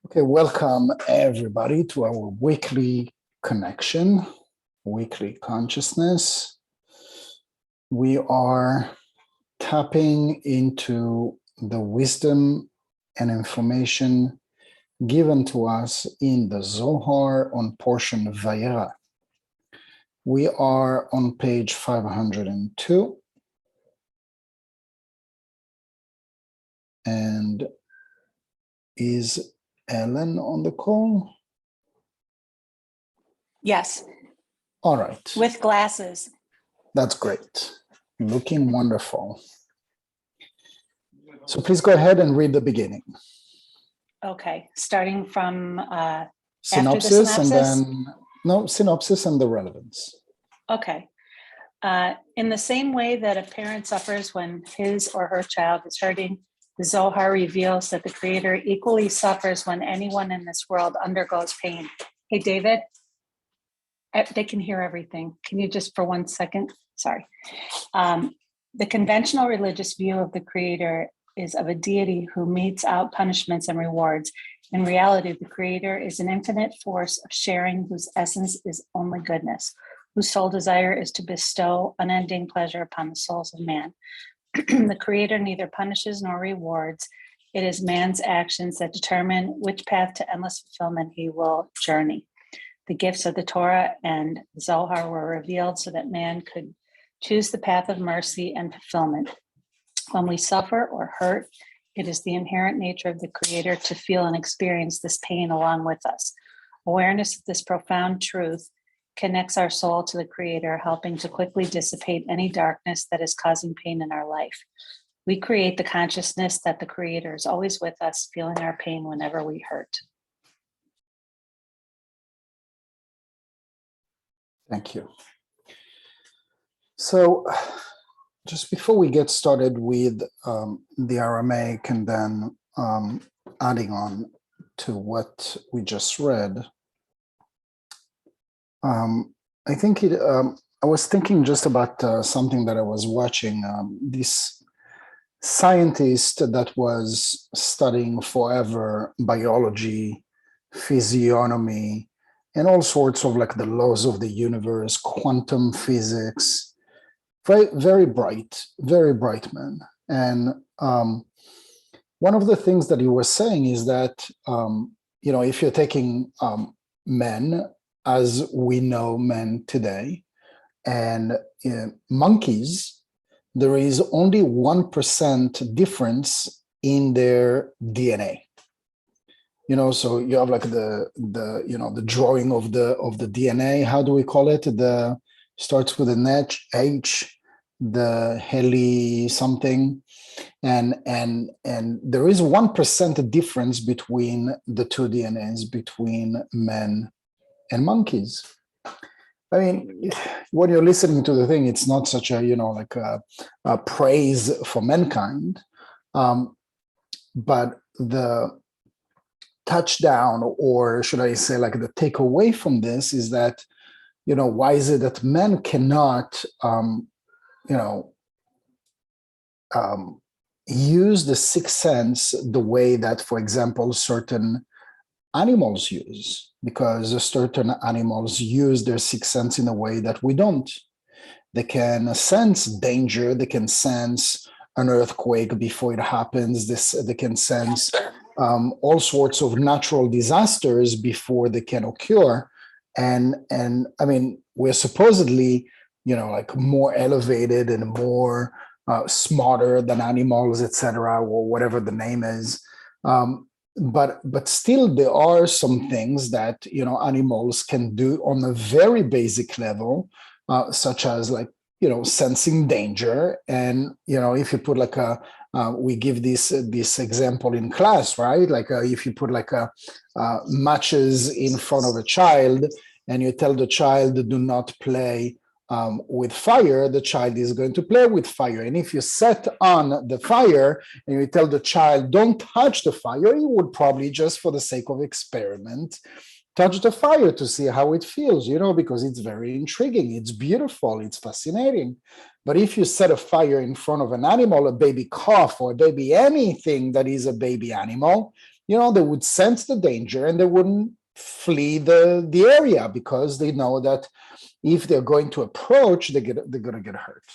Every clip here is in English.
Okay, welcome everybody to our weekly connection, weekly consciousness. We are tapping into the wisdom and information given to us in the Zohar on portion Vayera. We are on page 502. And is Ellen on the call? Yes. All right. With glasses. That's great. Looking wonderful. So please go ahead and read the beginning. Okay. Starting from Synopsis, after the synopsis? And then, synopsis and the relevance. Okay. In the same way that a parent suffers when his or her child is hurting, the Zohar reveals that the Creator equally suffers when anyone in this world undergoes pain. Hey, David, they can hear everything. Can you just for 1 second? Sorry. The conventional religious view of the Creator is of a deity who metes out punishments and rewards. In reality, the Creator is an infinite force of sharing whose essence is only goodness, whose sole desire is to bestow unending pleasure upon the souls of man. The Creator neither punishes nor rewards. It is man's actions that determine which path to endless fulfillment he will journey. The gifts of the Torah and Zohar were revealed so that man could choose the path of mercy and fulfillment. When we suffer or hurt, it is the inherent nature of the Creator to feel and experience this pain along with us. Awareness of this profound truth connects our soul to the Creator, helping to quickly dissipate any darkness that is causing pain in our life. We create the consciousness that the Creator is always with us, feeling our pain whenever we hurt. Thank you. So just before we get started with the Aramaic and then adding on to what we just read, I think I was thinking just about something that I was watching. This scientist that was studying forever biology, physiognomy, and all sorts of like the laws of the universe, quantum physics. Very, very bright man. And one of the things that he was saying is that, if you're taking men as we know men today and monkeys, there is only 1% difference in their DNA. So you have like the drawing of the DNA. How do we call it? Starts with an H, the heli something, and there is 1% difference between the two DNAs between men and monkeys. I mean, when you're listening to the thing, it's not such a a praise for mankind, but the touchdown, or should I say, like the takeaway from this is that, why is it that men cannot, use the sixth sense the way that, for example, certain animals use? Because certain animals use their sixth sense in a way that we don't. They can sense danger. They can sense an earthquake before it happens. They can sense all sorts of natural disasters before they can occur. And I mean, we're supposedly, more elevated and more smarter than animals, etc., or whatever the name is. But still, there are some things that animals can do on a very basic level, such as sensing danger. And if you put we give this example in class, right? If you put matches in front of a child and you tell the child do not play with fire, the child is going to play with fire. And if you set on the fire and you tell the child don't touch the fire, he would probably, just for the sake of experiment, touch the fire to see how it feels, because it's very intriguing, it's beautiful, it's fascinating. But if you set a fire in front of an animal, a baby calf or a baby anything that is a baby animal, they would sense the danger and they wouldn't flee the area because they know that if they're going to approach, they're going to get hurt.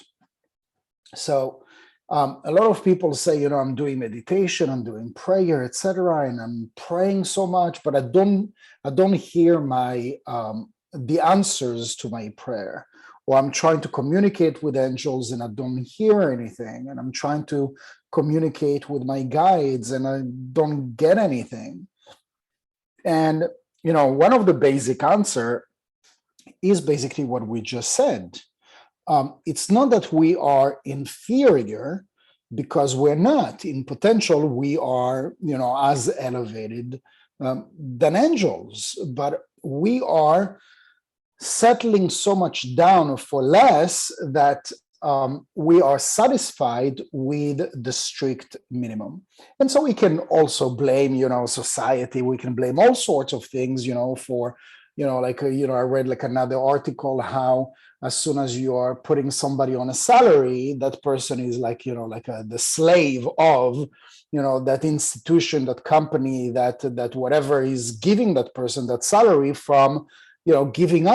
So a lot of people say, I'm doing meditation, I'm doing prayer, etc., and I'm praying so much, but I don't hear my the answers to my prayer. Or I'm trying to communicate with angels and I don't hear anything, and I'm trying to communicate with my guides and I don't get anything. And one of the basic answer is basically what we just said. It's not that we are inferior, because we're not. In potential, we are, as elevated than angels, but we are settling so much down for less that we are satisfied with the strict minimum. And so we can also blame, society. We can blame all sorts of things, for, I read like another article how as soon as you are putting somebody on a salary, that person is like, the slave of, that institution, that company, that whatever is giving that person that salary, from, giving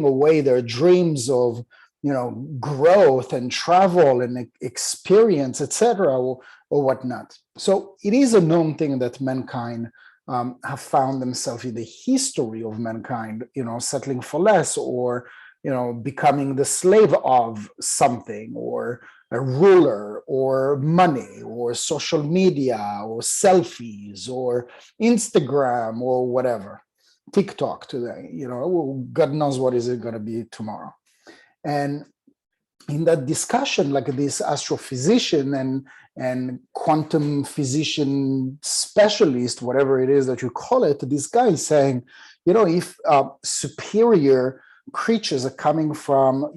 away their dreams of, growth and travel and experience, etc., or whatnot. So it is a known thing that mankind have found themselves in the history of mankind, settling for less, or becoming the slave of something, or a ruler, or money, or social media, or selfies, or Instagram, or whatever, TikTok today. God knows what is it going to be tomorrow. And in that discussion, like this astrophysician and quantum physician specialist, whatever it is that you call it, this guy is saying, if superior creatures are coming from,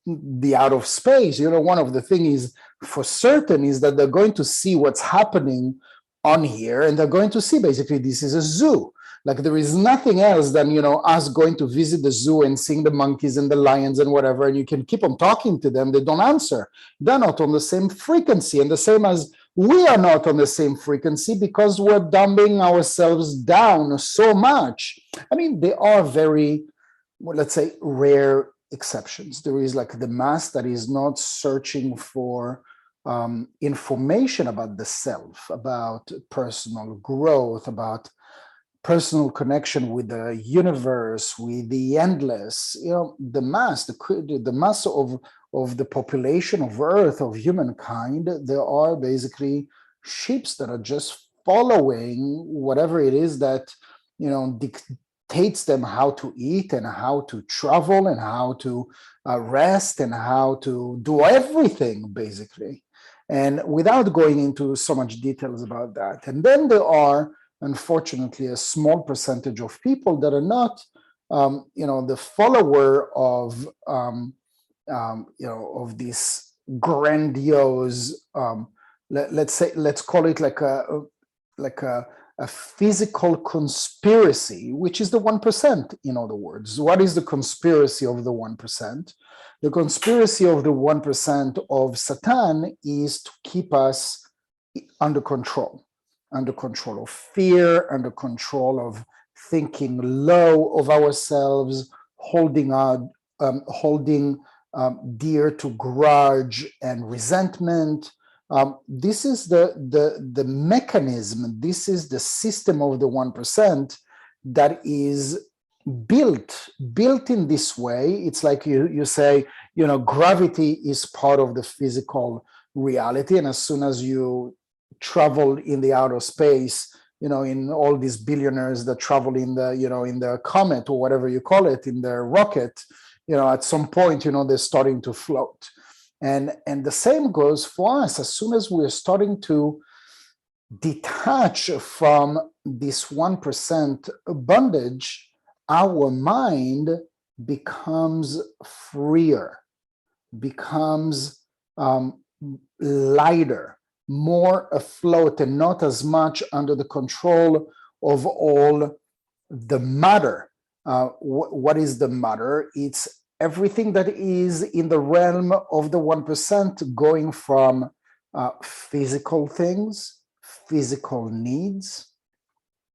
the out of space, one of the things for certain is that they're going to see what's happening on here, and they're going to see basically this is a zoo. Like there is nothing else than, us going to visit the zoo and seeing the monkeys and the lions and whatever, and you can keep on talking to them. They don't answer. They're not on the same frequency, and the same as we are not on the same frequency, because we're dumbing ourselves down so much. I mean, there are very, let's say, rare exceptions. There is like the mass that is not searching for information about the self, about personal growth, about personal connection with the universe, with the endless. The mass, the mass of the population of Earth, of humankind, there are basically ships that are just following whatever it is that dictates them how to eat and how to travel and how to rest and how to do everything, basically. And without going into so much details about that. And then there are, unfortunately, a small percentage of people that are not, the follower of, of this grandiose, let's call it like a physical conspiracy, which is the 1%. In other words, what is the conspiracy of the 1%? The conspiracy of the 1% of Satan is to keep us under control of fear, under control of thinking low of ourselves, holding dear to grudge and resentment. This is the mechanism, this is the system of the 1% that is built in this way. It's like you say, gravity is part of the physical reality, and as soon as you travel in the outer space, in all these billionaires that travel in the, in the comet or whatever you call it, in their rocket, at some point, they're starting to float. And the same goes for us. As soon as we're starting to detach from this 1% bondage, our mind becomes freer, becomes lighter, more afloat, and not as much under the control of all the matter. What is the matter? It's everything that is in the realm of the 1%, going from physical things, physical needs,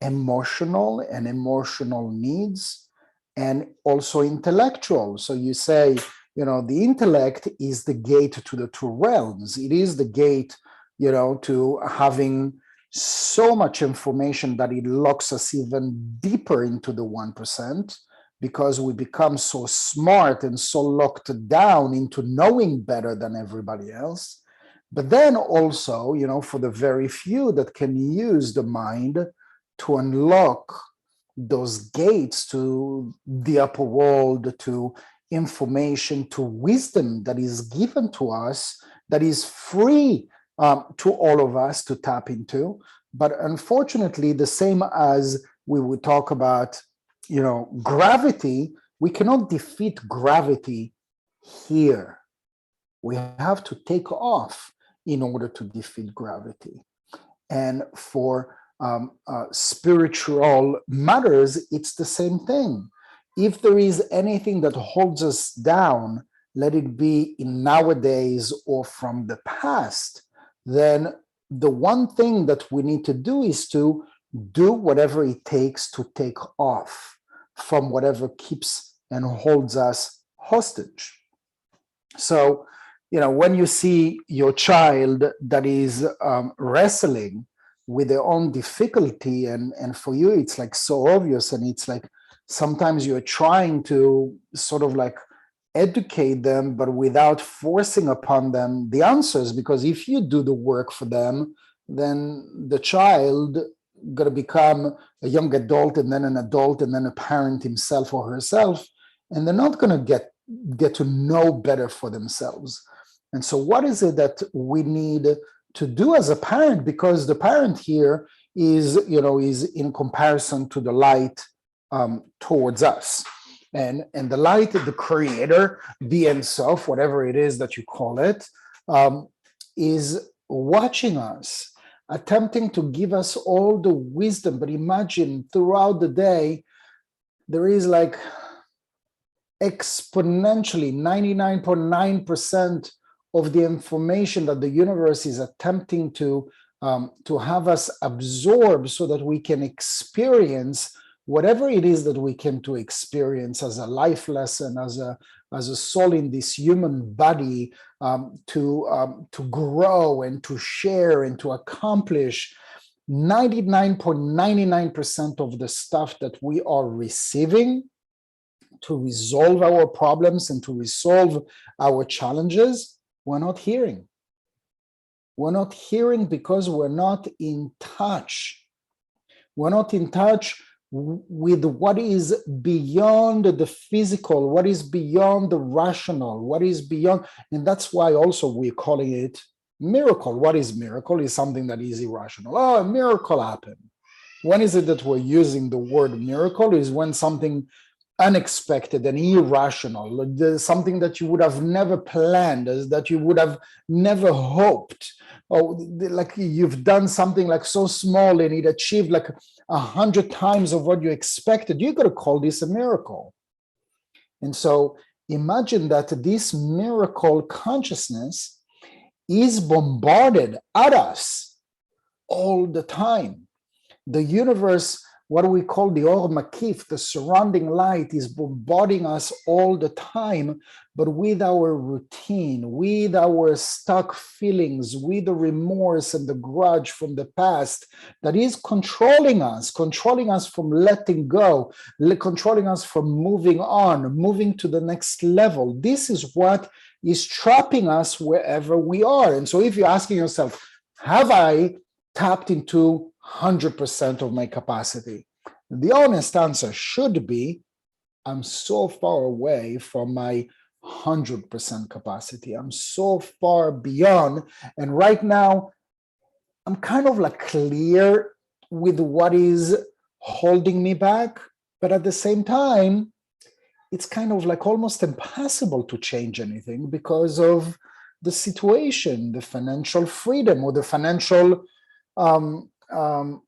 emotional and emotional needs, and also intellectual. So you say, the intellect is the gate to the two realms. It is the gate, to having so much information that it locks us even deeper into the 1%, because we become so smart and so locked down into knowing better than everybody else. But then also, for the very few that can use the mind to unlock those gates to the upper world, to information, to wisdom that is given to us, that is free to all of us to tap into. But unfortunately, the same as we would talk about, gravity, we cannot defeat gravity here. We have to take off in order to defeat gravity. And for spiritual matters, it's the same thing. If there is anything that holds us down, let it be in nowadays or from the past, then the one thing that we need to do is to do whatever it takes to take off from whatever keeps and holds us hostage. So, when you see your child that is wrestling with their own difficulty, and for you it's like so obvious, and it's like sometimes you're trying to sort of like educate them, but without forcing upon them the answers, because if you do the work for them, then the child going to become a young adult, and then an adult, and then a parent himself or herself, and they're not going to get to know better for themselves. And so what is it that we need to do as a parent? Because the parent here is in comparison to the light towards us. And the light, the creator, the Ein Sof, whatever it is that you call it, is watching us, attempting to give us all the wisdom. But imagine throughout the day, there is like exponentially 99.9% of the information that the universe is attempting to have us absorb, so that we can experience whatever it is that we came to experience as a life lesson, as a soul in this human body, to grow and to share and to accomplish. 99.99% of the stuff that we are receiving to resolve our problems and to resolve our challenges, we're not hearing. We're not hearing because we're not in touch. We're not in touch with what is beyond the physical, what is beyond the rational, what is beyond, and that's why also we're calling it miracle. What is miracle? Is something that is irrational. Oh, a miracle happened. When is it that we're using the word miracle? Is when something unexpected and irrational, something that you would have never planned, that you would have never hoped. Oh, like you've done something like so small and it achieved like 100 times of what you expected. You got to call this a miracle. And so imagine that this miracle consciousness is bombarded at us all the time. The universe, what we call the Or Makif, the surrounding light, is bombarding us all the time, but with our routine, with our stuck feelings, with the remorse and the grudge from the past that is controlling us from letting go, controlling us from moving on, moving to the next level. This is what is trapping us wherever we are. And so if you're asking yourself, have I tapped into 100% of my capacity? The honest answer should be, I'm so far away from my 100% capacity. I'm so far beyond. And right now, I'm kind of like clear with what is holding me back. But at the same time, it's kind of like almost impossible to change anything because of the situation, the financial freedom, or the financial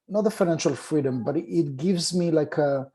not the financial freedom, but it gives me like a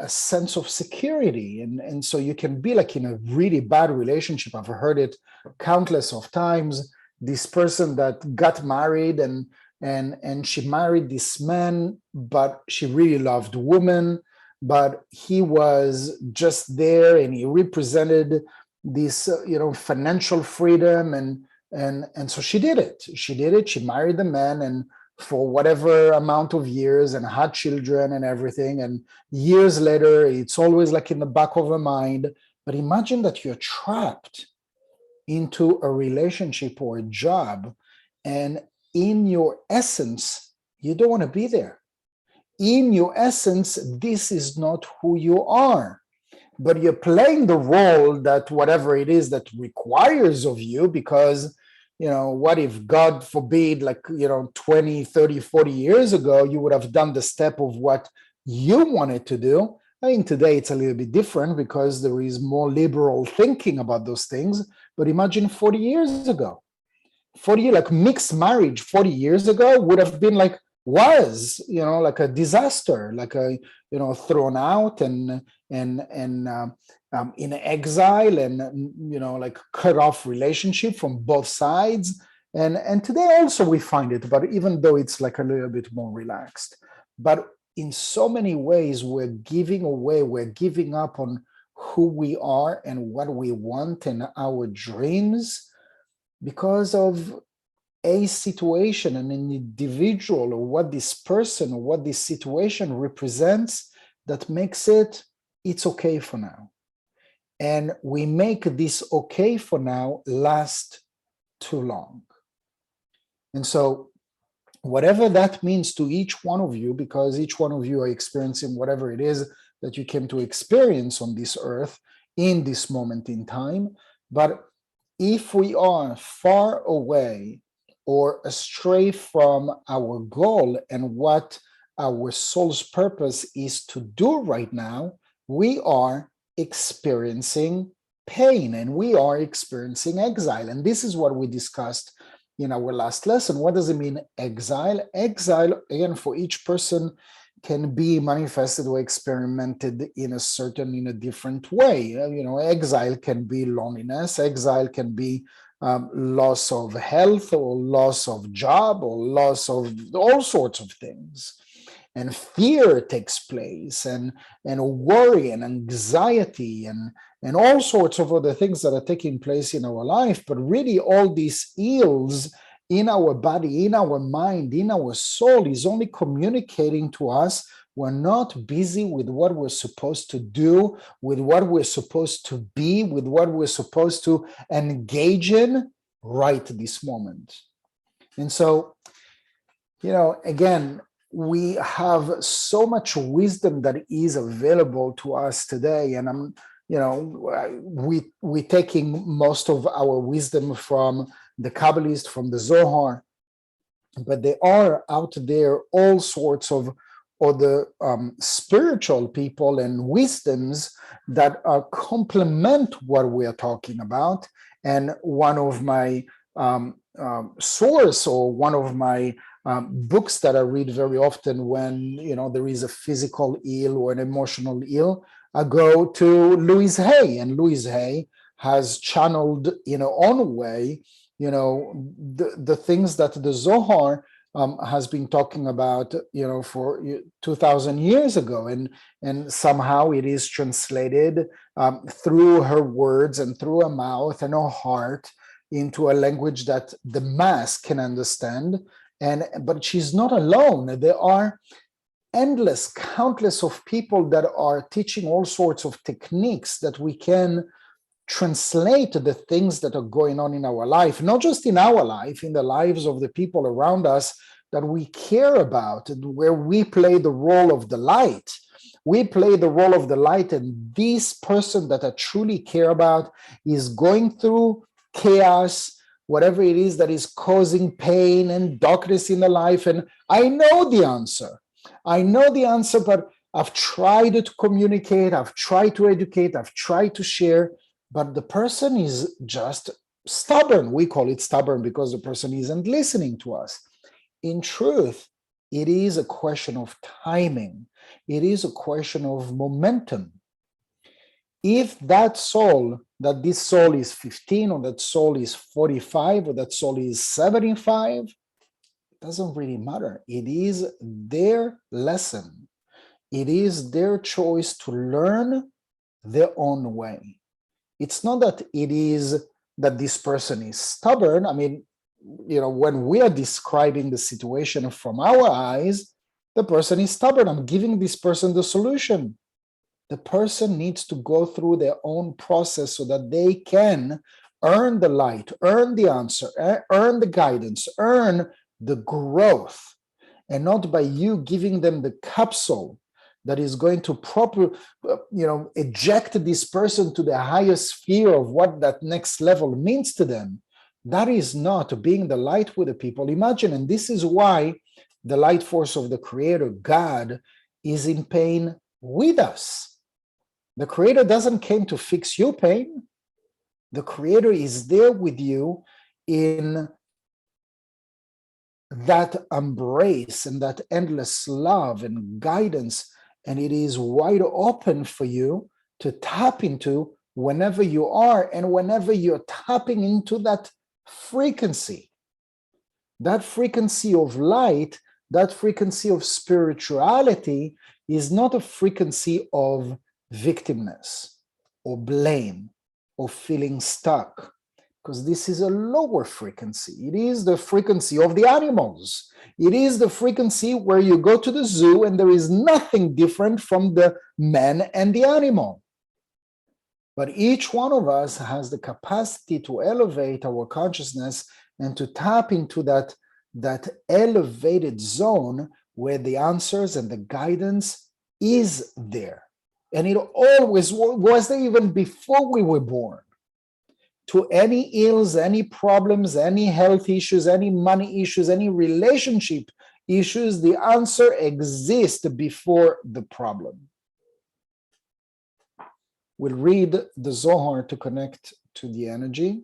sense of security. And so you can be like in a really bad relationship. I've heard it countless of times. This person that got married and and she married this man, but she really loved women, but he was just there and he represented this financial freedom, and so she did it. She married the man, and for whatever amount of years, and had children and everything, and years later it's always like in the back of her mind. But imagine that you're trapped into a relationship or a job, and in your essence you don't want to be there. In your essence, this is not who you are, but you're playing the role that whatever it is that requires of you, because what if, God forbid, 20, 30, 40 years ago you would have done the step of what you wanted to do. I mean, today it's a little bit different because there is more liberal thinking about those things. But imagine 40 years ago, 40 years, like mixed marriage 40 years ago would have been like a disaster, thrown out and in exile, and like cut off relationship from both sides. And today also we find it, but even though it's like a little bit more relaxed, but in so many ways we're giving up on who we are and what we want and our dreams because of a situation, an individual, or what this person or what this situation represents, that makes it's okay for now. And we make this okay for now last too long. And so whatever that means to each one of you, because each one of you are experiencing whatever it is that you came to experience on this earth in this moment in time. But if we are far away or astray from our goal and what our soul's purpose is to do right now, we are experiencing pain and we are experiencing exile. And this is what we discussed in our last lesson. What does it mean, exile? Exile, again, for each person can be manifested or experimented in a different way. Exile can be loneliness. Exile can be loss of health or loss of job or loss of all sorts of things. And fear takes place, and worry and anxiety and all sorts of other things that are taking place in our life. But really all these ills in our body, in our mind, in our soul is only communicating to us we're not busy with what we're supposed to do, with what we're supposed to be, with what we're supposed to engage in right this moment. And so, again, we have so much wisdom that is available to us today. And we're taking most of our wisdom from the Kabbalist, from the Zohar, but there are out there all sorts of other spiritual people and wisdoms that complement what we are talking about. And one of my source, or one of my books that I read very often when there is a physical ill or an emotional ill, I go to Louise Hay, and Louise Hay has channeled in her own way the things that the Zohar has been talking about, for 2,000 years ago, and somehow it is translated through her words and through her mouth and her heart into a language that the mass can understand. But she's not alone. There are countless of people that are teaching all sorts of techniques that we can translate the things that are going on in our life, not just in our life, in the lives of the people around us that we care about, where we play the role of the light. We play the role of the light, and this person that I truly care about is going through chaos, whatever it is that is causing pain and darkness in the life. And I know the answer. But I've tried to communicate, I've tried to educate, I've tried to share, but the person is just stubborn. We call it stubborn because the person isn't listening to us. In truth, it is a question of timing. It is a question of momentum. If that this soul is 15, or that soul is 45, or that soul is 75, doesn't really matter. It is their lesson. It is their choice to learn their own way. It's not that it is that this person is stubborn. I mean, when we are describing the situation from our eyes, the person is stubborn. I'm giving this person the solution. The person needs to go through their own process so that they can earn the light, earn the answer, earn the guidance, earn the growth, and not by you giving them the capsule that is going to eject this person to the highest sphere of what that next level means to them. That is not being the light with the people. Imagine, and this is why the light force of the Creator, God, is in pain with us. The Creator doesn't came to fix your pain. The Creator is there with you in that embrace and that endless love and guidance, and it is wide open for you to tap into whenever you are, and whenever you're tapping into that frequency of light, that frequency of spirituality is not a frequency of victimness or blame or feeling stuck, because this is a lower frequency. It is the frequency of the animals. It is the frequency where you go to the zoo and there is nothing different from the man and the animal. But each one of us has the capacity to elevate our consciousness and to tap into that elevated zone where the answers and the guidance is there. And it always was there even before we were born. To any ills, any problems, any health issues, any money issues, any relationship issues, the answer exists before the problem. We'll read the Zohar to connect to the energy.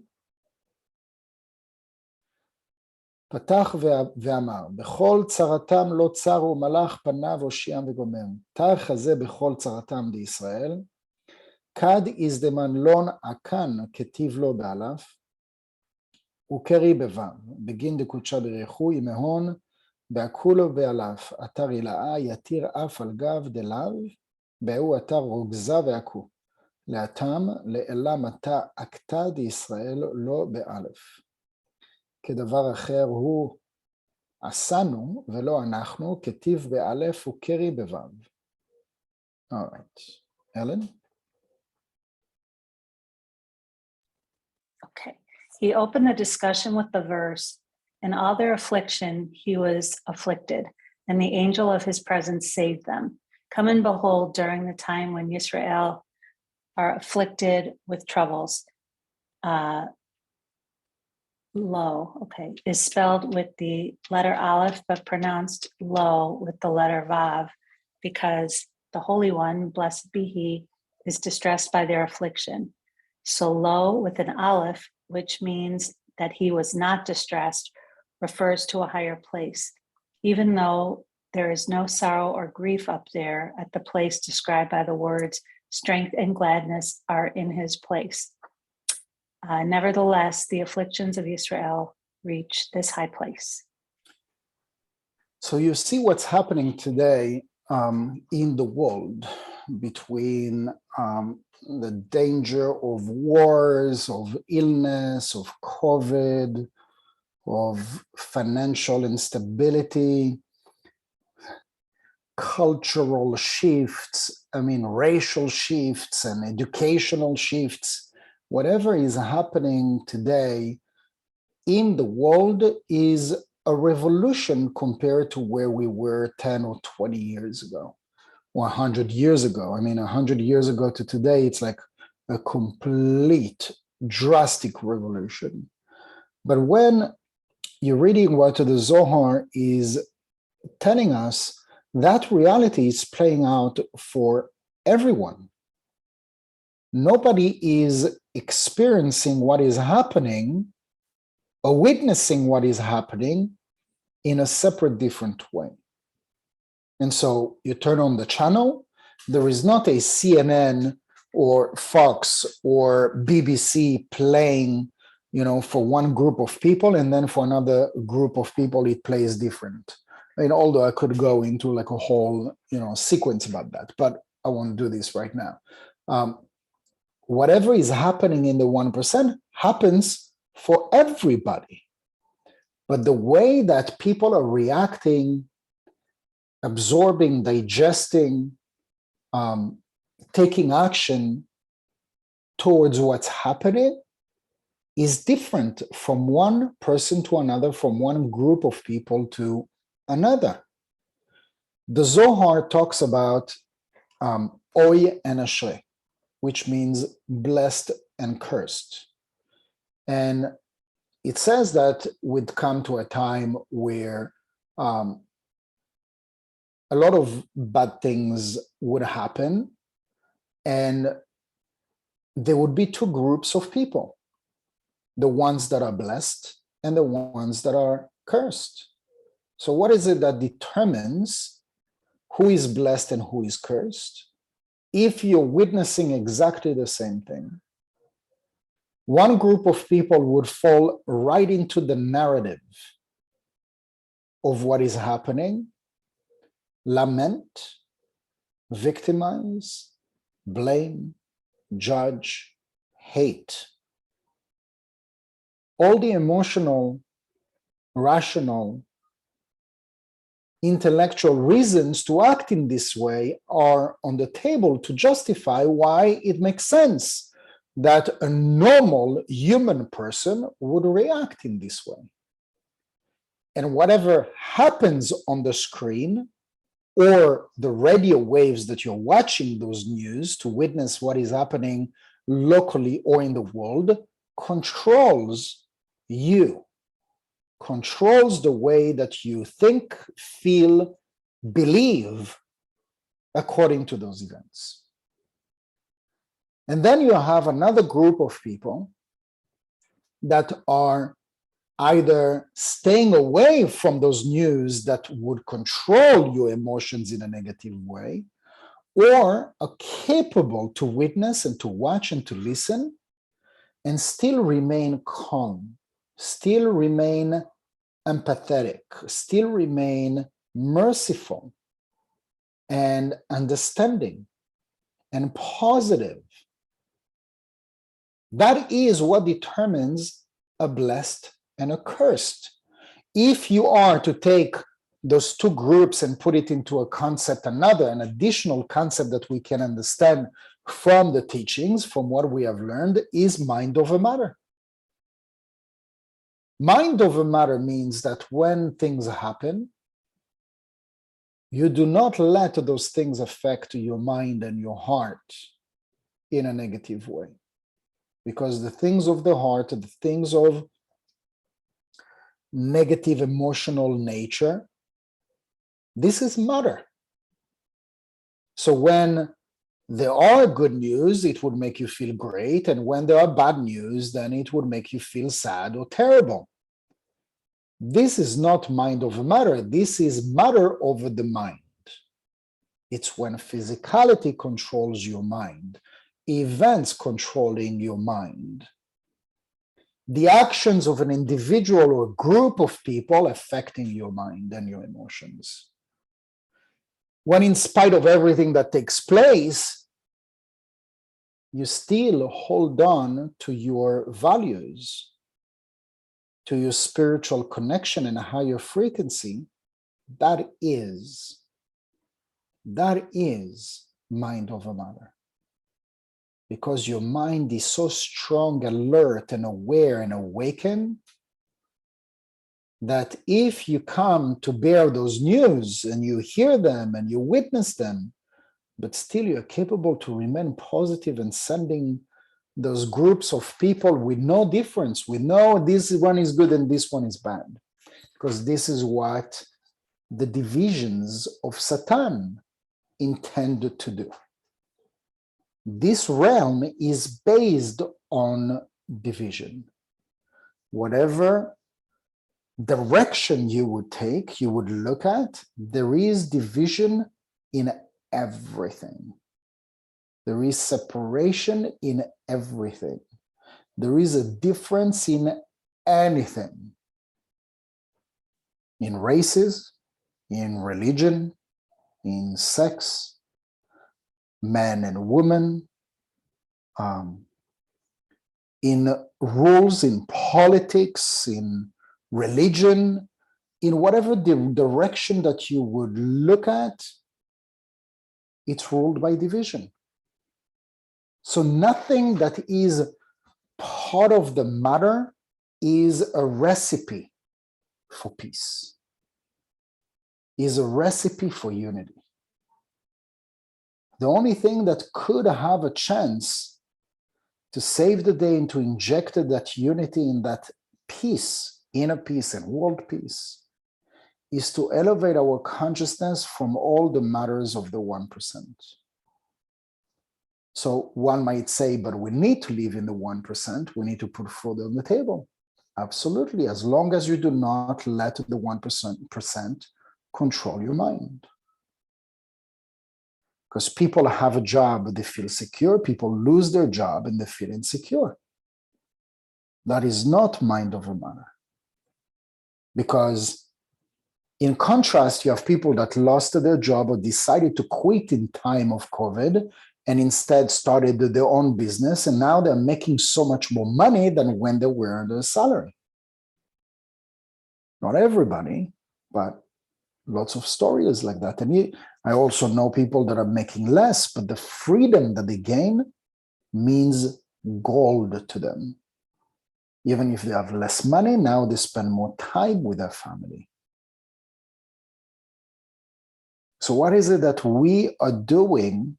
פתח ואמר, בכל צרתם לא צרו מלאך פניו הושיעם וגומר. תח הזה בכל צרתם דישראל. כד הזדמנלון עקן כתיב לו באלף, וקרי בוו, בגין דקודשה בריחו, ימהון, בעכולו באלף, אתר הילאה, יתיר אף על גב דלאו, באו אתר רוגזה ועכו. לאתם, לאלה מתה עקתה דישראל לא באלף. כדבר אחר הוא עשנו ולא אנחנו, כתיב באלף וקרי בוו. All right. Ellen? Okay. He opened the discussion with the verse, in all their affliction he was afflicted, and the angel of his presence saved them. Come and behold during the time when Yisrael are afflicted with troubles. Lo, okay, is spelled with the letter Aleph, but pronounced lo with the letter Vav, because the Holy One, blessed be He, is distressed by their affliction. So lo with an Aleph, which means that he was not distressed, refers to a higher place, even though there is no sorrow or grief up there at the place described by the words, strength and gladness are in his place. Nevertheless, the afflictions of Israel reach this high place. So you see what's happening today in the world between the danger of wars, of illness, of COVID, of financial instability, cultural shifts, racial shifts and educational shifts. Whatever is happening today in the world is a revolution compared to where we were 10 or 20 years ago, or 100 years ago. 100 years ago to today, it's like a complete, drastic revolution. But when you're reading what the Zohar is telling us, that reality is playing out for everyone. Nobody is experiencing what is happening or witnessing what is happening in a separate, different way. And so you turn on the channel, there is not a CNN or Fox or BBC playing for one group of people, and then for another group of people, it plays different. Although I could go into like a whole, sequence about that, but I won't do this right now. Whatever is happening in the 1% happens for everybody. But the way that people are reacting, absorbing, digesting, taking action towards what's happening is different from one person to another, from one group of people to another. The Zohar talks about Oy and Ashrei, which means blessed and cursed. And it says that we'd come to a time where a lot of bad things would happen, and there would be two groups of people, the ones that are blessed and the ones that are cursed. So what is it that determines who is blessed and who is cursed? If you're witnessing exactly the same thing, one group of people would fall right into the narrative of what is happening, lament, victimize, blame, judge, hate. All the emotional, rational, intellectual reasons to act in this way are on the table to justify why it makes sense that a normal human person would react in this way. And whatever happens on the screen or the radio waves that you're watching those news to witness what is happening locally or in the world controls you, controls the way that you think, feel, believe according to those events. And then you have another group of people that are either staying away from those news that would control your emotions in a negative way, or are capable to witness and to watch and to listen and still remain calm, still remain empathetic, still remain merciful and understanding and positive. That is what determines a blessed and a cursed. If you are to take those two groups and put it into a concept, an additional concept that we can understand from the teachings, from what we have learned, is mind over matter. Mind over matter means that when things happen, you do not let those things affect your mind and your heart in a negative way. Because the things of the heart, the things of negative emotional nature, this is matter. So when there are good news, it would make you feel great. And when there are bad news, then it would make you feel sad or terrible. This is not mind over matter. This is matter over the mind. It's when physicality controls your mind, events controlling your mind, the actions of an individual or group of people affecting your mind and your emotions. When in spite of everything that takes place, you still hold on to your values, to your spiritual connection and a higher frequency, that is mind over matter. Because your mind is so strong, alert, and aware and awakened that if you come to bear those news and you hear them and you witness them, but still you're capable to remain positive and sending those groups of people with no difference. We know this one is good and this one is bad, because this is what the divisions of Satan intended to do. This realm is based on division. Whatever direction you would take, you would look at, there is division in everything. There is separation in everything. there is a difference in anything, in races, in religion, in sex, men and women, in rules, in politics, in religion, in whatever the direction that you would look at, it's ruled by division. So nothing that is part of the matter is a recipe for peace, is a recipe for unity. The only thing that could have a chance to save the day and to inject that unity in that peace, inner peace and world peace, is to elevate our consciousness from all the matters of the 1%. So one might say, but we need to live in the 1%, we need to put food on the table. Absolutely, as long as you do not let the 1% control your mind. Because people have a job, they feel secure, people lose their job and they feel insecure. That is not mind over matter. Because in contrast, you have people that lost their job or decided to quit in time of COVID and instead started their own business, and now they're making so much more money than when they were on their salary. Not everybody, but lots of stories like that. And I also know people that are making less, but the freedom that they gain means gold to them. Even if they have less money, now they spend more time with their family. So what is it that we are doing?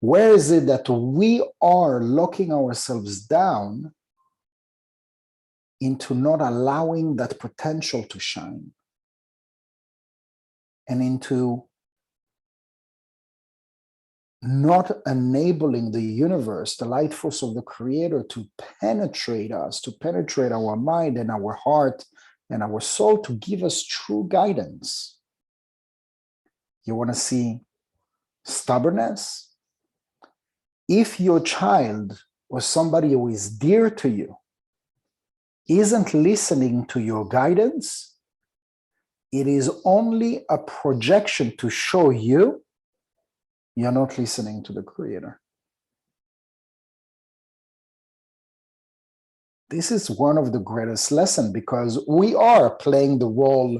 Where is it that we are locking ourselves down into not allowing that potential to shine? And into not enabling the universe, the light force of the Creator, to penetrate us, to penetrate our mind and our heart and our soul, to give us true guidance. You want to see stubbornness? If your child or somebody who is dear to you isn't listening to your guidance, it is only a projection to show you you're not listening to the Creator. This is one of the greatest lessons, because we are playing the role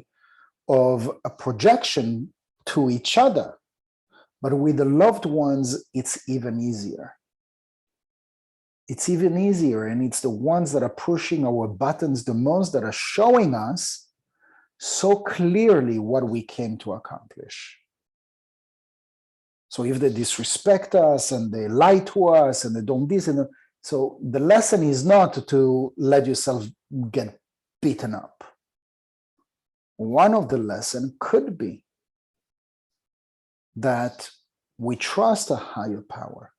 of a projection to each other. But with the loved ones, it's even easier. It's even easier, and it's the ones that are pushing our buttons the most that are showing us so clearly what we came to accomplish. So if they disrespect us and they lie to us and they don't this, and so the lesson is not to let yourself get beaten up. One of the lessons could be that we trust a higher power,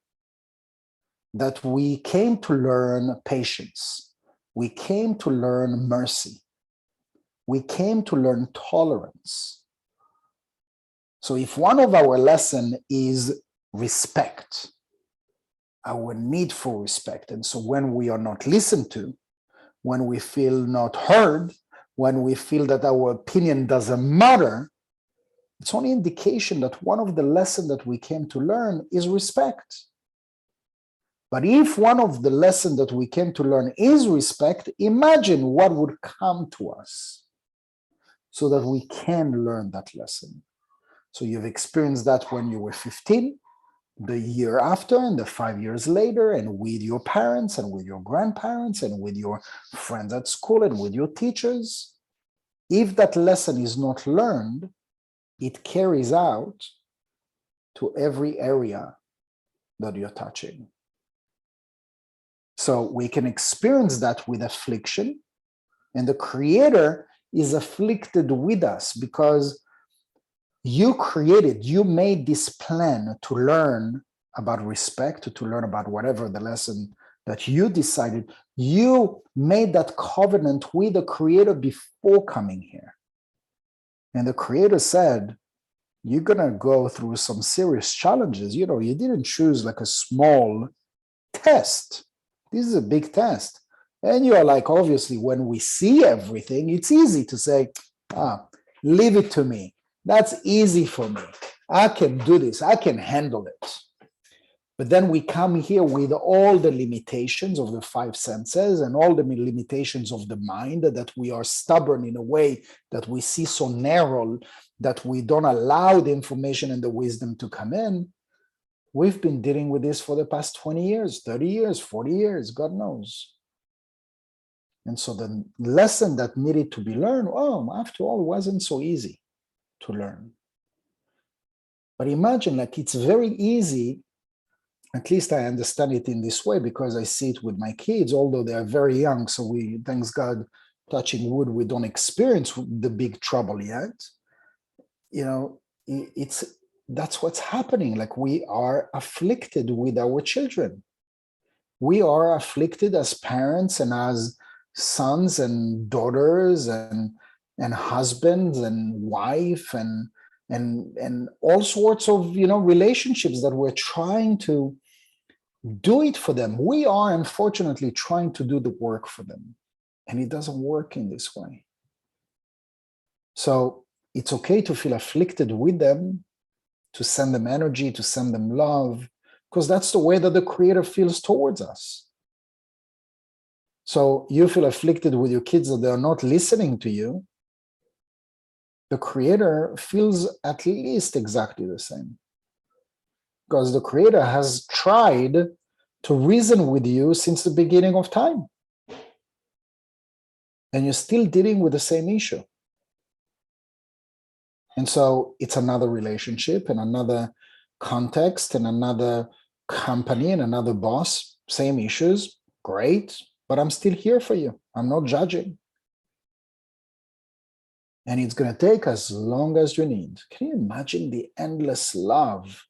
that we came to learn patience, we came to learn mercy, we came to learn tolerance. So if one of our lessons is respect, our need for respect, and so when we are not listened to, when we feel not heard, when we feel that our opinion doesn't matter, it's only indication that one of the lessons that we came to learn is respect. But if one of the lessons that we came to learn is respect, imagine what would come to us so that we can learn that lesson. So you've experienced that when you were 15, the year after, and the 5 years later, and with your parents, and with your grandparents, and with your friends at school, and with your teachers. If that lesson is not learned, it carries out to every area that you're touching. So we can experience that with affliction, and the Creator is afflicted with us because you created, you made this plan to learn about respect, to learn about whatever the lesson that you decided. You made that covenant with the Creator before coming here. And the Creator said, you're going to go through some serious challenges. You know, you didn't choose like a small test. This is a big test. And you are like, obviously, when we see everything, it's easy to say, leave it to me. That's easy for me. I can do this. I can handle it. But then we come here with all the limitations of the five senses and all the limitations of the mind, that we are stubborn in a way that we see so narrow that we don't allow the information and the wisdom to come in. We've been dealing with this for the past 20 years, 30 years, 40 years, God knows. And so the lesson that needed to be learned, after all, wasn't so easy to learn. But imagine, like, it's very easy, at least I understand it in this way because I see it with my kids, although they are very young. So we, thanks God, touching wood, we don't experience the big trouble yet. You know, that's what's happening. Like, we are afflicted with our children. We are afflicted as parents and as sons and daughters and husbands and wife and all sorts of, relationships that we're trying to do it for them. We are unfortunately trying to do the work for them, and it doesn't work in this way. So it's okay to feel afflicted with them, to send them energy, to send them love, because that's the way that the Creator feels towards us. So you feel afflicted with your kids that they are not listening to you. The Creator feels at least exactly the same, because the Creator has tried to reason with you since the beginning of time, and you're still dealing with the same issue. And so it's another relationship and another context and another company and another boss, same issues, great, but I'm still here for you. I'm not judging. And it's going to take as long as you need. Can you imagine the endless love?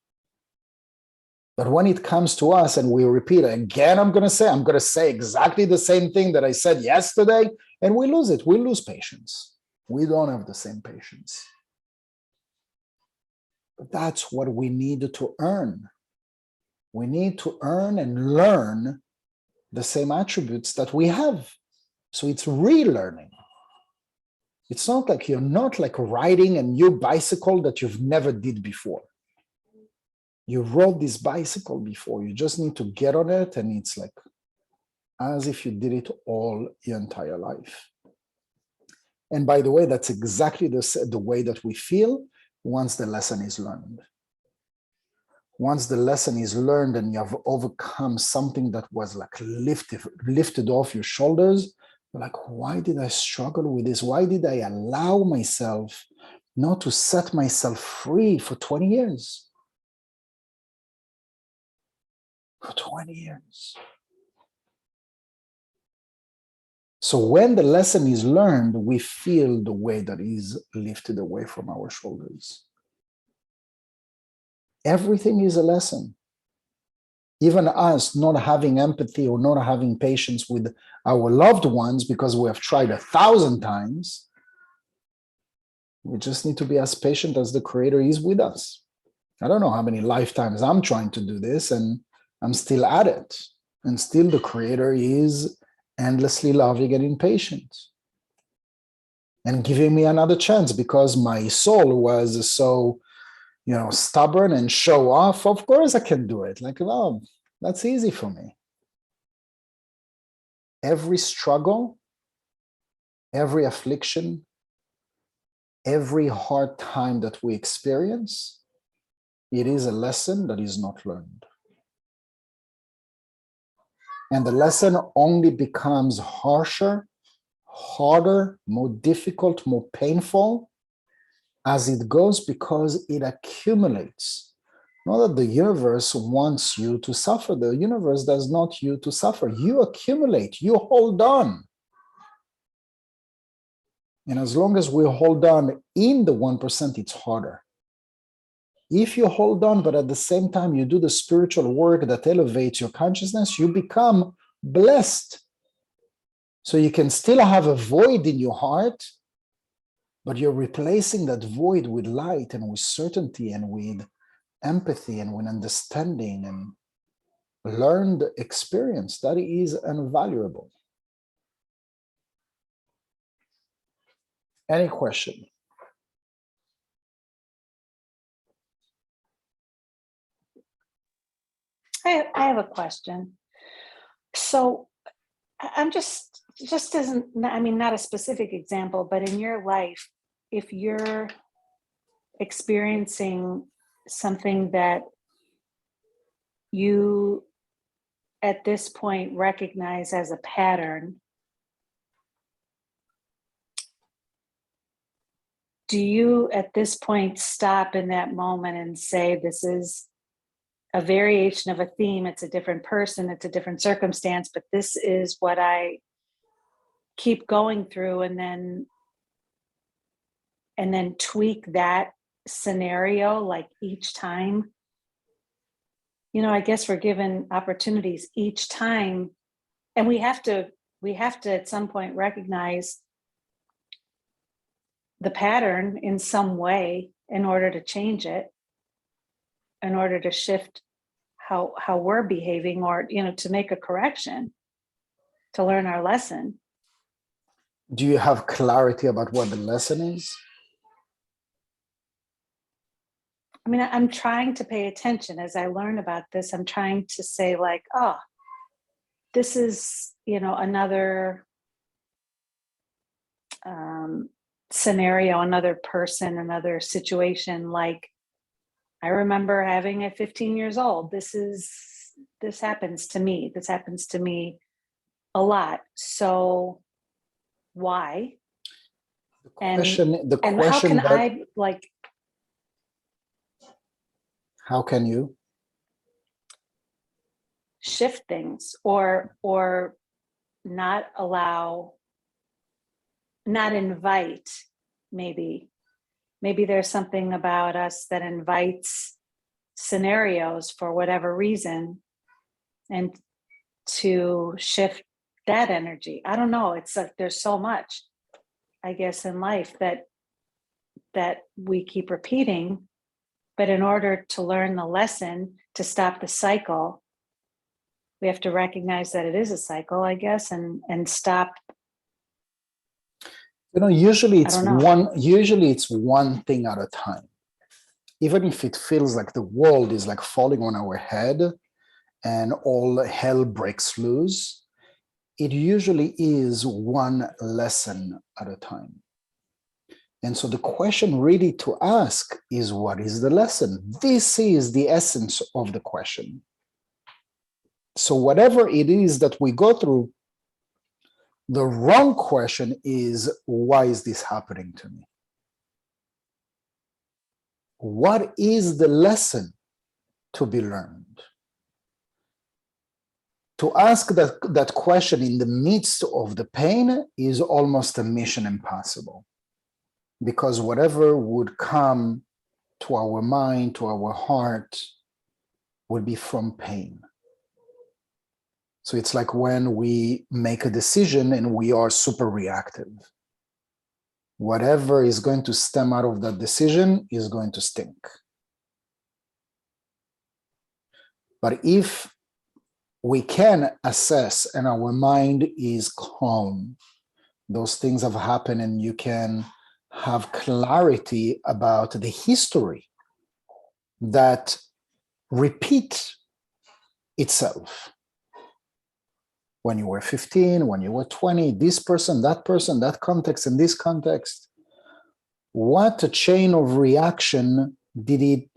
But when it comes to us and we repeat again, I'm going to say exactly the same thing that I said yesterday, and we lose it. We lose patience. We don't have the same patience. But that's what we need to earn. We need to earn and learn the same attributes that we have. So it's relearning. It's not like you're not like riding a new bicycle that you've never did before. You rode this bicycle before. You just need to get on it, and it's like as if you did it all your entire life. And by the way, that's exactly the way that we feel once the lesson is learned. Once the lesson is learned and you have overcome something that was like lifted off your shoulders, you're like, why did I struggle with this? Why did I allow myself not to set myself free for 20 years? For 20 years. So when the lesson is learned, we feel the weight that is lifted away from our shoulders. Everything is a lesson. Even us not having empathy or not having patience with our loved ones because we have tried 1,000 times, we just need to be as patient as the Creator is with us. I don't know how many lifetimes I'm trying to do this, and I'm still at it. And still the Creator is endlessly loving and impatient and giving me another chance because my soul was so, stubborn and show off. Of course I can do it. Like, oh, that's easy for me. Every struggle, every affliction, every hard time that we experience, it is a lesson that is not learned. And the lesson only becomes harsher, harder, more difficult, more painful as it goes because it accumulates. Not that the universe wants you to suffer. The universe does not want you to suffer. You accumulate, you hold on. And as long as we hold on in the 1%, it's harder. If you hold on, but at the same time you do the spiritual work that elevates your consciousness, you become blessed. So you can still have a void in your heart, but you're replacing that void with light and with certainty and with empathy and with understanding. learned experience that is invaluable. Any question? I have a question. So I'm just isn't, I mean, not a specific example, but in your life, if you're experiencing something that you at this point recognize as a pattern, do you at this point stop in that moment and say, this is a variation of a theme, it's a different person, it's a different circumstance, but this is what I keep going through, and then tweak that scenario like each time? You know, I guess we're given opportunities each time, and we have to at some point recognize the pattern in some way in order to change it, in order to shift how we're behaving, or, you know, to make a correction, to learn our lesson. Do you have clarity about what the lesson is? I mean, I'm trying to pay attention as I learn about this. I'm trying to say, like, oh, this is, you know, another scenario, another person, another situation. Like, I remember having at 15 years old, this happens to me. This happens to me a lot. So why? The question how can that, I, like, how can you shift things, or not invite, maybe there's something about us that invites scenarios for whatever reason, and to shift that energy. I don't know. It's like there's so much, I guess, in life that we keep repeating, but in order to learn the lesson, to stop the cycle, we have to recognize that it is a cycle, I guess, and stop. You know, usually it's one thing at a time. Even if it feels like the world is like falling on our head and all hell breaks loose, it usually is one lesson at a time. And so the question really to ask is, what is the lesson? This is the essence of the question. So whatever it is that we go through, the wrong question is, why is this happening to me? What is the lesson to be learned? To ask that question in the midst of the pain is almost a mission impossible, because whatever would come to our mind, to our heart, would be from pain. So it's like when we make a decision and we are super reactive. Whatever is going to stem out of that decision is going to stink. But if we can assess and our mind is calm, those things have happened, and you can have clarity about the history that repeat itself. When you were 15, when you were 20, this person, that context, and this context, what a chain of reaction did it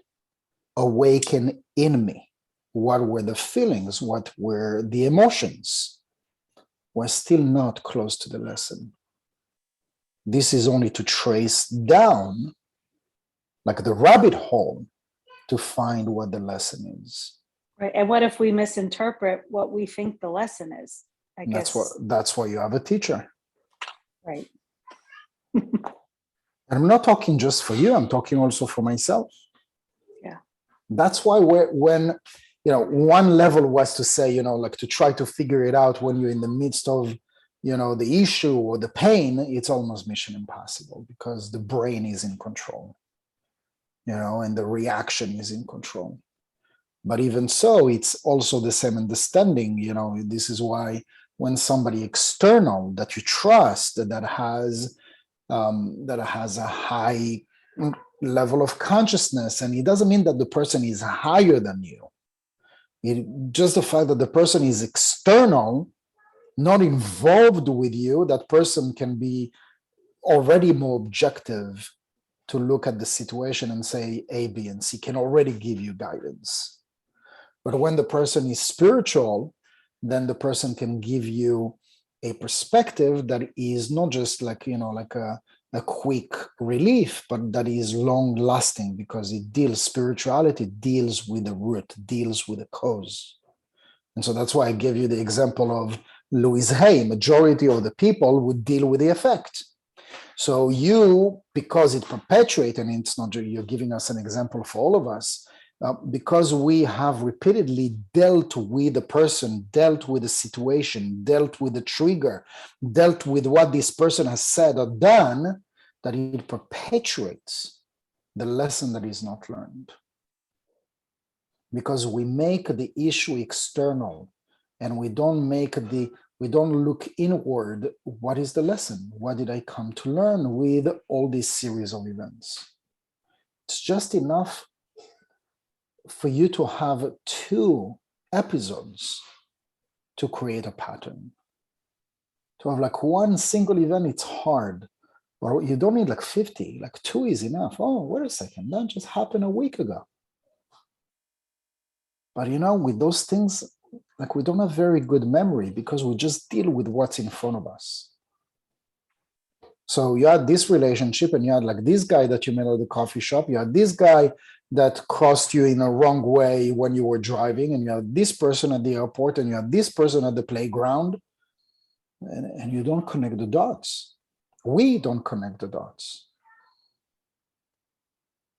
awaken in me? What were the feelings? What were the emotions? We're still not close to the lesson. This is only to trace down, like the rabbit hole, to find what the lesson is. Right. And what if we misinterpret what we think the lesson is? I guess that's why you have a teacher. Right. And I'm not talking just for you, I'm talking also for myself. Yeah. That's why when, you know, one level was to say, you know, like to try to figure it out when you're in the midst of, you know, the issue or the pain, it's almost mission impossible, because the brain is in control, you know, and the reaction is in control. But even so, it's also the same understanding. This is why when somebody external that you trust that has a high level of consciousness, and it doesn't mean that the person is higher than you. Just the fact that the person is external, not involved with you, that person can be already more objective to look at the situation and say A, B, and C, can already give you guidance. But when the person is spiritual, then the person can give you a perspective that is not just like a quick relief, but that is long lasting, because spirituality deals with the root, deals with the cause. And so that's why I gave you the example of Louise Hay. Majority of the people would deal with the effect. So because it perpetuates, and it's not, you're giving us an example for all of us, because we have repeatedly dealt with the person, dealt with the situation, dealt with the trigger, dealt with what this person has said or done, that it perpetuates the lesson that is not learned. Because we make the issue external, and we don't look inward. What is the lesson? What did I come to learn with all this series of events? It's just enough for you to have 2 episodes to create a pattern. To have like one single event, it's hard. But you don't need like 50, like 2 is enough. Oh, wait a second, that just happened a week ago. But with those things, like we don't have very good memory, because we just deal with what's in front of us. So you had this relationship, and you had like this guy that you met at the coffee shop. You had this guy that crossed you in a wrong way when you were driving, and you had this person at the airport, and you had this person at the playground, and you don't connect the dots. We don't connect the dots.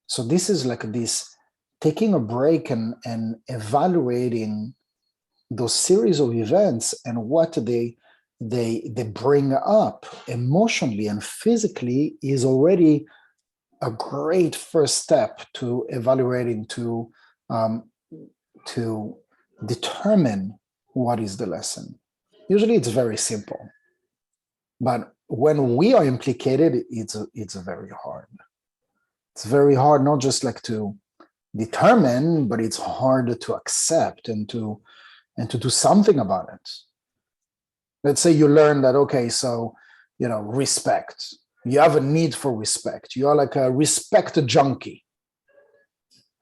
So this is like this, taking a break and evaluating those series of events and what they bring up emotionally and physically is already a great first step to evaluating, to determine what is the lesson. Usually it's very simple, but when we are implicated, it's very hard. It's very hard, not just like to determine, but it's hard to accept and to do something about it. Let's say you learn that, okay, so, respect. You have a need for respect. You are like a respect junkie.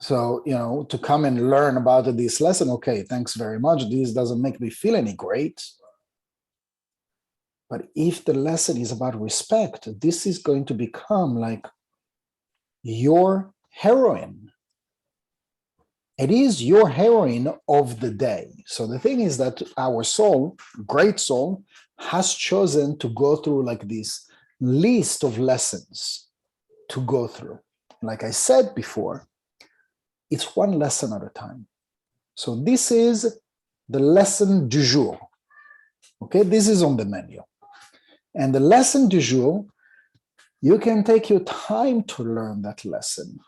So, to come and learn about this lesson, okay, thanks very much. This doesn't make me feel any great. But if the lesson is about respect, this is going to become like your heroine. It is your heroine of the day. So the thing is that our soul, great soul, has chosen to go through like this list of lessons to go through. Like I said before, it's one lesson at a time. So this is the lesson du jour. Okay, this is on the menu. And the lesson du jour, you can take your time to learn that lesson.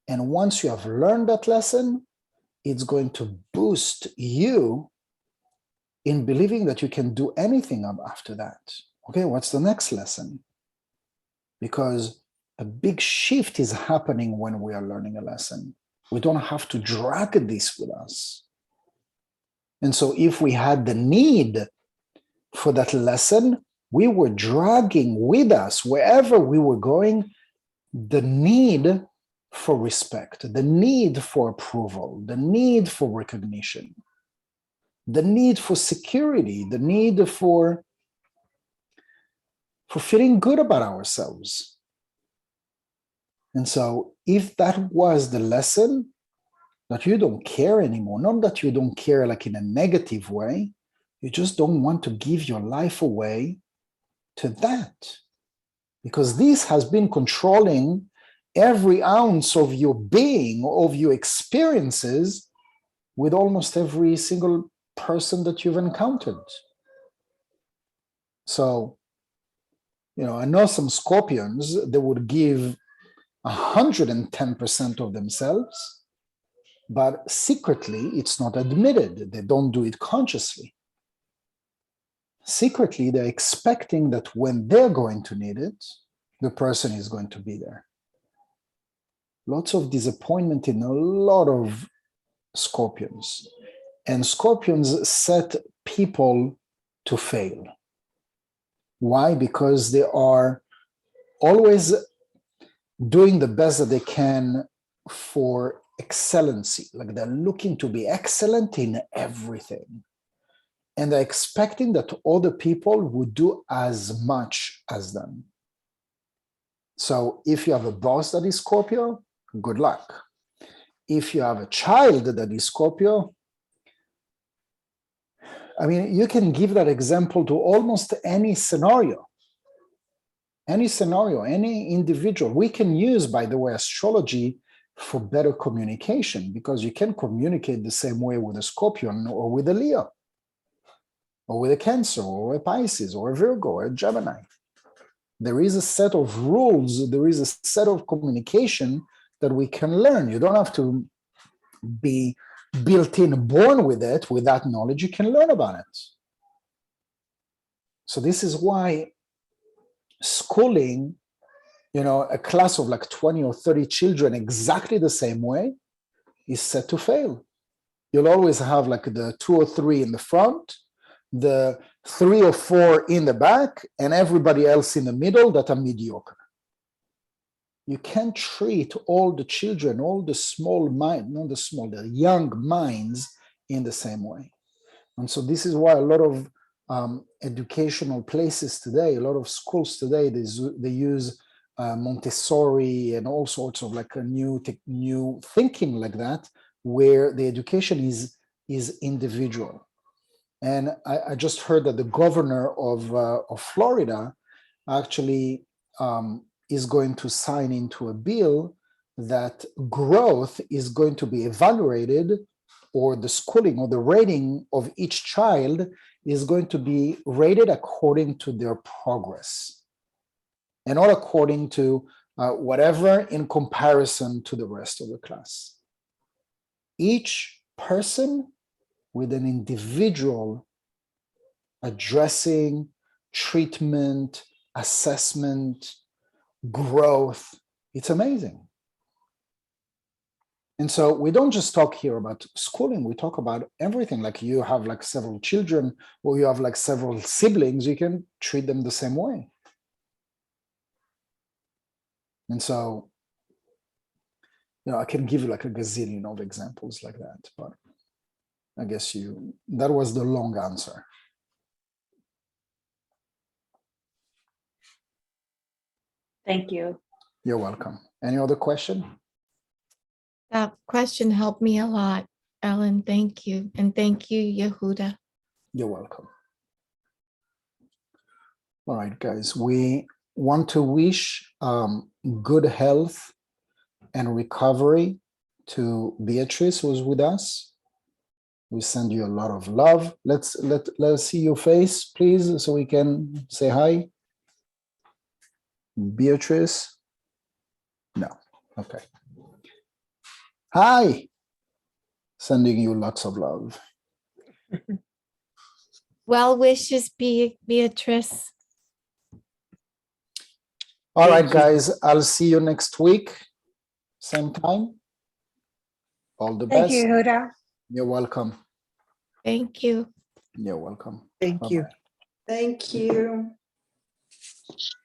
And once you have learned that lesson, it's going to boost you in believing that you can do anything after that. Okay, what's the next lesson? Because a big shift is happening when we are learning a lesson. We don't have to drag this with us. And so if we had the need for that lesson, we were dragging with us wherever we were going the need for respect, the need for approval, the need for recognition, the need for security, the need for feeling good about ourselves. And so if that was the lesson, that you don't care anymore, not that you don't care like in a negative way, you just don't want to give your life away to that. Because this has been controlling every ounce of your being, of your experiences with almost every single person that you've encountered. So, I know some Scorpions, they would give 110% of themselves, but secretly it's not admitted. They don't do it consciously. Secretly, they're expecting that when they're going to need it, the person is going to be there. Lots of disappointment in a lot of scorpions. And scorpions set people to fail. Why? Because they are always doing the best that they can for excellency. Like they're looking to be excellent in everything. And they're expecting that other people would do as much as them. So if you have a boss that is Scorpio, good luck. If you have a child that is Scorpio, I mean, you can give that example to almost any scenario. Any scenario, any individual. We can use, by the way, astrology for better communication, because you can communicate the same way with a Scorpion or with a Leo, or with a Cancer, or a Pisces, or a Virgo, or a Gemini. There is a set of rules, there is a set of communication that we can learn. You don't have to be built in, born with it. With that knowledge, you can learn about it. So this is why schooling, a class of like 20 or 30 children exactly the same way is set to fail. You'll always have like the 2 or 3 in the front, the 3 or 4 in the back, and everybody else in the middle that are mediocre. You can't treat all the children, all the small mind, not the small, the young minds in the same way. And so this is why a lot of educational places today, a lot of schools today, they use Montessori and all sorts of like a new thinking like that, where the education is individual. And I just heard that the governor of Florida actually is going to sign into a bill that growth is going to be evaluated, or the schooling or the rating of each child is going to be rated according to their progress and not according to whatever in comparison to the rest of the class. Each person with an individual addressing, treatment, assessment, growth. It's amazing. And so we don't just talk here about schooling, we talk about everything. Like you have like several children, or you have like several siblings, you can treat them the same way. And so, I can give you like a gazillion of examples like that, but I guess that was the long answer. Thank you. You're welcome. Any other question? That question helped me a lot, Ellen. Thank you. And thank you, Yehuda. You're welcome. All right, guys, we want to wish good health and recovery to Beatrice, who's with us. We send you a lot of love. Let's see your face, please, so we can say hi. Beatrice? No. Okay. Hi. Sending you lots of love. Well wishes, Beatrice. All right, guys, I'll see you next week. Same time. All the best. Thank you, Yehuda. You're welcome. Thank you. You're welcome. Thank you. Bye-bye. Thank you.